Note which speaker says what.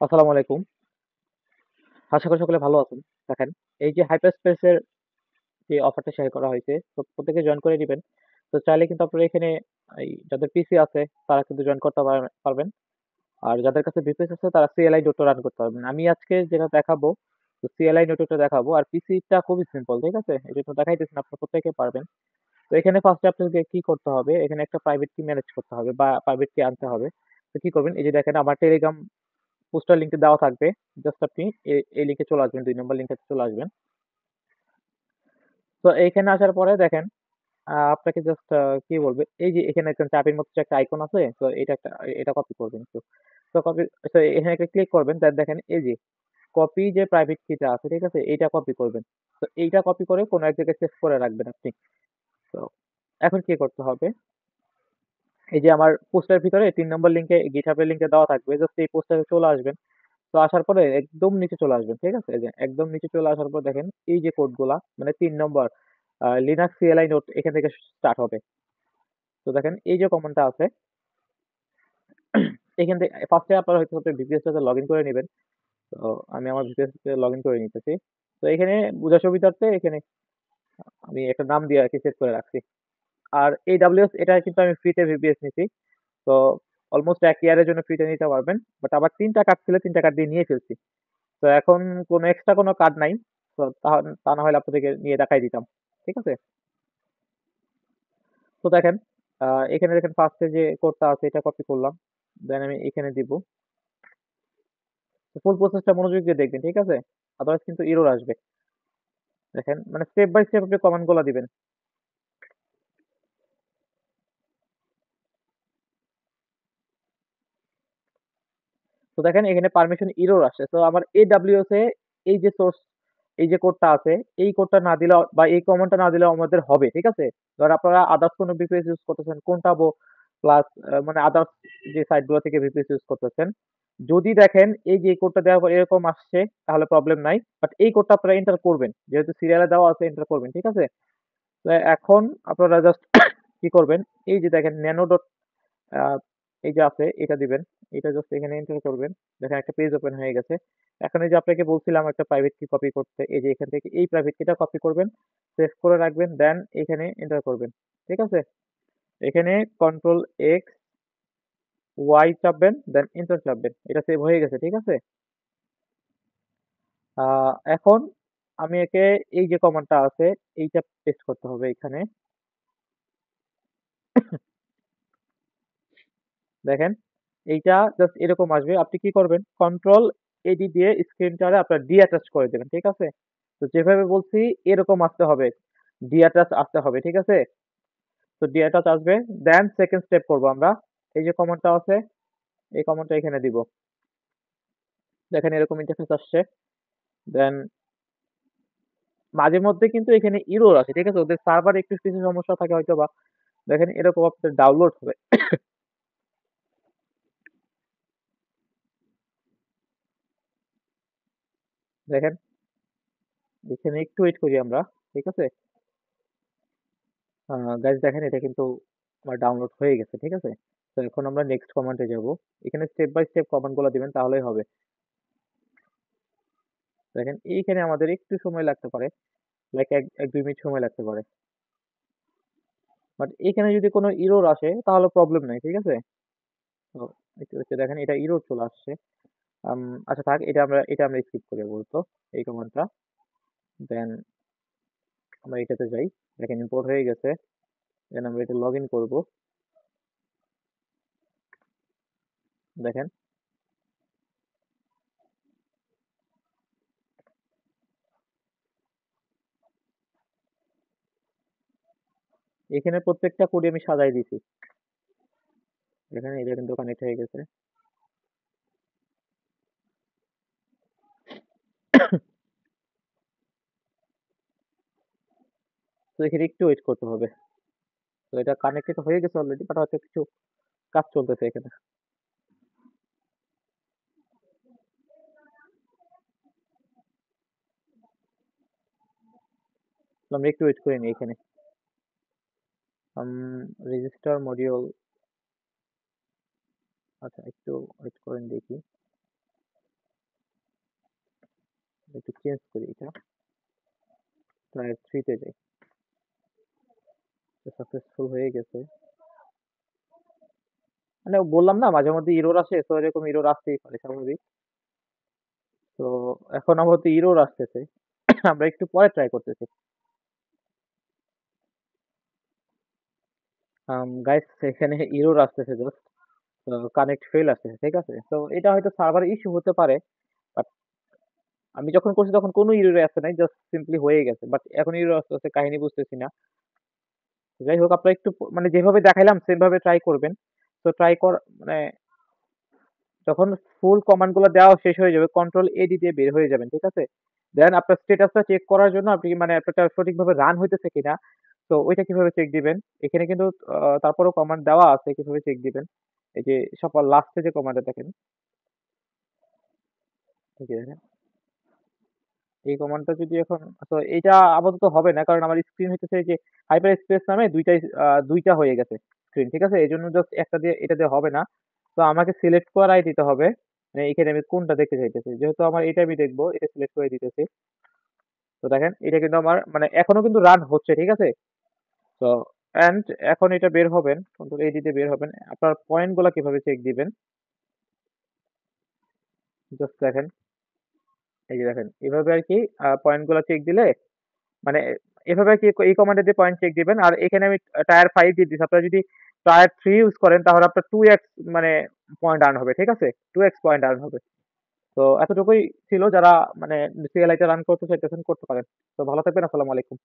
Speaker 1: আসসালামু আলাইকুম। আশা করি সকলে ভালো আছেন। দেখেন, এই যে হাইপারস্পেস এর যে অফারটা শেয়ার করা হয়েছে, তো প্রত্যেকে জয়েন করে নিবেন। তো চাইলে কিন্তু আপনারা এখানে এই যাদের পিসি আছে তারা কিন্তু জয়েন করতে পারবেন। আর যাদের কাছে ভিপিএস আছে তারা সিএলআই নোটও রান করতে পারবেন। আমি আজকে যেটা দেখাবো, তো সিএলআই নোটটা দেখাবো। আর পিসিটা খুবই সিম্পল, ঠিক আছে? এটা তো দেখাইতেছি না, আপনারা প্রত্যেকে পারবেন। তো এখানে ফার্স্টে আপনাকে কি করতে হবে? এখানে একটা প্রাইভেট কি ম্যানেজ করতে হবে বা প্রাইভেট কি আনতে হবে। তো কি করবেন? এই যে দেখেন আমার টেলিগ্রাম পোস্টার লিংকটা দেওয়া থাকবে। জাস্ট আপনি এই লিংকে চলে আসবেন, ২ নম্বর লিংকে চলে আসবেন। তো এইখানে আসার পরে দেখেন আপনাকে জাস্ট কি বলবে, এই যে এখানে একটা চাবির মতো যে একটা আইকন আছে, তো এটা কপি করবেন একটু। তো কপি, তো এখানে একটা ক্লিক করবেন, তার দেখেন এই যে কপি যে প্রাইভেট কিটা আছে, ঠিক আছে? এইটা কপি করবেন। তো এইটা কপি করে কোনো এক জায়গায় সেভ করে রাখবেন আপনি। তো এখন কি করতে হবে? এই যে আমার পোস্টের ভিতরে ৩ নম্বর লিংকে GitHub এর লিংকটা দেওয়া থাকবে। জাস্ট এই পোস্টারে চলে আসবেন। তো আসার পরে একদম নিচে চলে আসবেন, ঠিক আছে? এই যে একদম নিচে চলে আসার পর দেখেন এই যে কোডগুলা মানে ৩ নম্বর লিনাক্স CLI নোট এখান থেকে স্টার্ট হবে। তো দেখেন এই যে কমান্ডটা আছে, এখান থেকে ফার্স্টে আপনারা হয়তো ভিপিএস টাতে লগইন করে নিবেন। তো আমি আমার ভিপিএস তে লগইন করে নিতেছি। তো এখানে বোঝার সুবিধার্থে এখানে আমি একটা নাম দিয়ে আরকি সেট করে রাখছি। আর AWS এটা কিন্তু আমি ফ্রিতে ভিপিএস নিছি। তো অলমোস্ট ১ ইয়ারের জন্য ফ্রিতে নিতে পারবেন। বাট আবার ৩ টা কার্ড ছিল, ৩ টা কার্ড দিয়ে নিয়ে ফেলছি। তো এখন কোনো এক্সট্রা কোনো কার্ড নাই। তো তা না হলে আপনাদেরকে নিয়ে দেখাই দিতাম। ঠিক আছে? তো দেখেন এখানে দেখেন ফার্স্টে যে কোডটা আছে এটা কপি করলাম। দেন আমি এখানে দিব। ফুল প্রসেসটা মনোযোগ দিয়ে দেখবেন, ঠিক আছে? আদারওয়াইজ কিন্তু এরর আসবে। দেখেন মানে স্টেপ বাই স্টেপ আপনি কমান্ড গুলা দিবেন। তো দেখেন এখানে পারমিশন এরর আসছে। তো আমার AWS এ এই যে সোর্স, এই যে কোডটা আছে, এই কোডটা না দিলেও বা এই কমান্ডটা না দিলেও আমাদের হবে, ঠিক আছে? ধরেন আপনারা আদার্স কোনো VPS ইউজ করতেছেন, কোনটাবো প্লাস মানে আদার্স যে সাইট গুলো থেকে VPS ইউজ করতেছেন। যদি দেখেন এই যে এই কোডটা দেওয়ার পর এরকম আসছে তাহলে প্রবলেম নাই। বাট এই কোডটা আপনারা এন্টার করবেন। যেহেতু সিরিয়ালে দেওয়া আছে এন্টার করবেন, ঠিক আছে? তো এখন আপনারা জাস্ট কি করবেন? এই যে দেখেন ন্যানো ডট আ এই যে আছে এটা দিবেন। এটা জাস্ট এখানে এন্টার করবেন। দেখেন একটা পেজ ওপেন হয়ে গেছে। এখন এই যে আপনাকে বলছিলাম একটা প্রাইভেট কি কপি করতে। এই যে এখান থেকে এই প্রাইভেট কিটা কপি করবেন, সেভ করে রাখবেন, দেন এখানে এন্টার করবেন। ঠিক আছে? এখানে কন্ট্রোল এক্স, ওয়াই চাপবেন, দেন এন্টার চাপবেন। এটা সেভ হয়ে গেছে, ঠিক আছে? আ এখন আমি একে এই যে কমান্ডটা আছে এইটা পেস্ট করতে হবে এখানে। দেখেন এইটা জাস্ট এরকম আসবে। আপনি কি করবেন? কন্ট্রোল এডি দিয়ে স্ক্রিনটারে আপনার ডিঅ্যাটাচ করে দেবেন। ঠিক আছে? তো যেভাবে বলছি এরকম আসতে হবে। ডিঅ্যাটাচ আসতে হবে। ঠিক আছে? তো ডিঅ্যাটাচ আসবে। দেন সেকেন্ড স্টেপ করব আমরা। এই যে কমান্ডটা আছে, এই কমান্ডটা এখানে দিব। দেখেন এরকম ইন্টারফেস আসছে। দেন মাঝে মধ্যে কিন্তু এখানে এরর আসে। ঠিক আছে? ওদের সার্ভারে একটু কিছু সমস্যা থাকে হয়তোবা। দেখেন এরকম আপনার ডাউনলোড হবে। দেখেন এখানে একটু ওয়েট করি আমরা। ঠিক আছে? গাইস দেখেন এটা কিন্তু আমার ডাউনলোড হয়ে গেছে, ঠিক আছে? তো এখন আমরা নেক্সট কমান্ডে যাব। এখানে স্টেপ বাই স্টেপ কমান্ড গুলো দিবেন তাহলেই হবে। দেখেন এইখানে আমাদের একটু সময় লাগতে পারে, লাইক ১-২ মিনিট সময় লাগতে পারে। বাট এখানে যদি কোনো এরর আসে তাহলে প্রবলেম নাই, ঠিক আছে? তো একটু হচ্ছে দেখেন এটা এরর চলে আসছে। আম আচ্ছা থাক, এটা আমরা স্কিপ করি আপাতত এই কমান্ডটা। দেন আমরা এটাতে যাই। দেখেন ইম্পোর্ট হয়ে গেছে। দেন আমরা এটা লগইন করব। দেখেন এখানে প্রত্যেকটা কোডই আমি সাজায় দিছি। দেখেন এটা কিন্তু কানেক্ট হয়ে গেছে। তো এখানে একটু ওয়েট করতে হবে। তো এটা কানেক্টেড হয়ে গেছে অলরেডি, বাট হয়তো কিছু কাজ চলতেছে এখানে। তো আমরা একটু ওয়েট করে নিই এখানে। রেজিস্টার মডিউল, আচ্ছা একটু ওয়েট করেন দেখি। একটু চেঞ্জ করি এটা, টায়ার 3 তে যাই। সাকসেসফুল হয়ে গেছে। মানে বললাম না মাঝে মধ্যে ইরর আসে, তো এরকম ইরর আসতেই পারে, স্বাভাবিক। তো এখন আপাতত ইরর আসতেছে। আমরা একটু পরে ট্রাই করতেছি। গাইস, এখানে ইরর আসতেছে জাস্ট, তো কানেক্ট ফেল আসতেছে, ঠিক আছে? তো এটা হয়তো সার্ভার ইস্যু হতে পারে, বাট আমি যখন করছি তখন কোনো ইরর আসে নাই, জাস্ট সিম্পলি হয়ে গেছে। বাট এখন ইরর আসতেছে, কাহিনী বুঝতেছি না। যাই হোক, আপনারা একটু মানে যেভাবে দেখাইলাম সেম ভাবে ট্রাই করবেন। তো ট্রাই কর মানে যখন ফুল কমান্ড গুলো দেওয়া শেষ হয়ে যাবে, কন্ট্রোল এডি দিয়ে বের হয়ে যাবেন, ঠিক আছে? দেন আপনার স্ট্যাটাসটা চেক করার জন্য আপনি মানে অ্যাপটা সঠিকভাবে রান হইতেছে কিনা, তো ওইটা কিভাবে চেক দিবেন? এখানে কিন্তু তারপরেও কমান্ড দেওয়া আছে কিভাবে চেক দিবেন। এই যে সবার লাস্টে যে কমান্ডটা দেখেন, এই যে দেখেন, এই কমান্ডটা যদি এখন, তো এটা আপাতত হবে না, কারণ আমার স্ক্রিন হইতেছে যে হাইপার স্পেস নামে দুইটা হয়ে গেছে স্ক্রিন, ঠিক আছে? এই জন্য জাস্ট একটা দিয়ে, এটা দিয়ে হবে না। তো আমাকে সিলেক্ট করাই দিতে হবে, মানে এখানে আমি কোনটা দেখতে চাইতেছি, যেহেতু আমার এটা আমি দেখবো, এটা সিলেক্ট করে দিতেছি। তো দেখেন এটা কিন্তু আমার মানে এখনো কিন্তু রান হচ্ছে, ঠিক আছে? তো এন্ড এখন এটা বের হবেন, কন্ট্রোল এই দিতে বের হবেন। আপনার পয়েন্ট গুলা কিভাবে চেক দিবেন, জাস্ট দেখেন, এই যে দেখেন এভাবে আর কি পয়েন্ট গুলা চেক দিলে, মানে এভাবে আর কি এই কমান্ডে দিয়ে পয়েন্ট চেক দিবেন। আর এখানে আমি টায়ার 5 দিয়ে দিচ্ছি, আপনারা যদি টায়ার 3 ইউজ করেন তাহলে আপনার 2x মানে পয়েন্ট আর্ন হবে, ঠিক আছে? 2x পয়েন্ট আর্ন হবে। তো এতটুকুই ছিল, যারা মানে সিএলআই তে রান করতে চাইতেছেন করতে পারেন। তো ভালো থাকবেন, আসসালামু আলাইকুম।